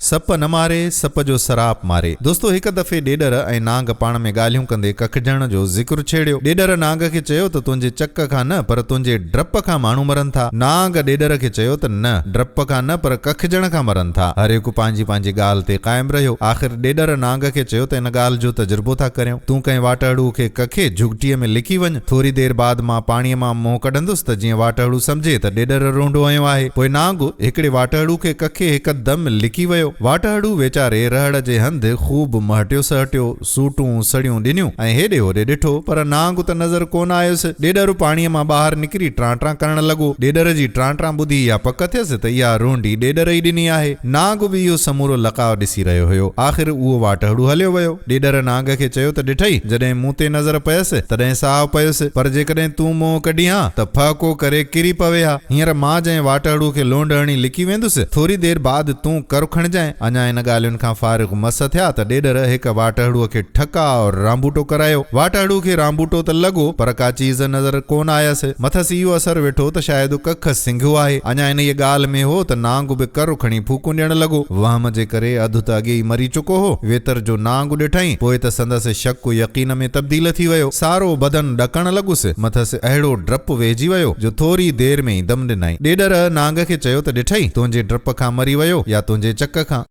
सप न मारे सप जो सराप मारे। दोस्तों हिक दफ़े ॾेडर ऐं नांग पाण में ॻाल्हियूं कंदे कखजण जो ज़िक्र छेड़ियो। ॾेडर नांग खे चयो त तुंहिंजे चक खां न पर तुंहिंजे डप खां माण्हू मरनि था। नांग ॾेडर खे चयो त न, डप खां न पर कखजण खां मरनि था। हर हिकु पंहिंजी पंहिंजी ॻाल्हि ते क़ाइमु रहियो। आख़िर ॾेडर नांग खे चयो त इन ॻाल्हि जो तजुर्बो था करियूं। तूं कंहिं वाटड़ू खे कखे झुगटीअ में लिकी वञ, थोरी देरि बाद मां पाणीअ मां मुंहुं कढंदुसि त जीअं वाटड़ू सम्झे त ॾेडर रोंडो आयो आहे। पोइ नांग हिकिड़े वाटड़ू खे कखे हिकदम लिकी वियो। वाटड़ू वेचारे रहड़ जे हंधि खूब महटियो सहटियो, सूटूं सड़ियूं ॾिनियूं ऐं हेॾे होॾे ॾिठो, पर नांग त नज़र कोन आयुसि। ॾेडर पाणीअ मां ॿाहिरि निकिरी ट्रां करण लॻो। ॾेडर जी ट्रां ॿुधी इहा पक थियसि त इहा रोंडी ॾेडर ई ॾिनी आहे। नांग बि इहो समूरो लकाउ ॾिसी रहियो हुयो। आख़िर उहो वाटड़ू हलियो वियो। ॾेडर नांग खे चयो त ॾिठई, जॾहिं मूं ते नज़र पयसि तॾहिं साहु पयुसि, पर जेकॾहिं तूं मुंहुं कढी हा त फहको करे किरी पवे हा। हींअर मां जंहिं वाटड़ू खे लोंड हणी लिकी वेंदुसि, थोरी देरि बाद तूं कर खणजांइ। अञा इन ॻाल्हियुनि खां फारिग मस थिया त ॾेडर हिक वाटड़ूअ खे ठका और रांबूटो करायो। वाटड़ू खे रांबूटो त लॻो पर का चीज़ नज़र कोन आयसि। मथसि इहो असर वेठो त शायदि कख सिंघियो आहे। अञा इन ई ॻाल्हि में हो त नांग बि कर खणी फूकूं ॾियण लॻो। वहम जे करे अधु त अॻे ई मरी चुको हो। वेतर जो नांग ॾिठई, पोइ त संदसि शक यकीन में तब्दील थी वियो। सारो बदन ॾकण लॻुसि। मथसि अहिड़ो डपु वेझी वियो जो थोरी देरि में ई दम ॾिनई। ॾेडर नांग खे चयो त ॾिठई, तुंहिंजे डप खां मरी वियो या तुंहिंजे चक खां।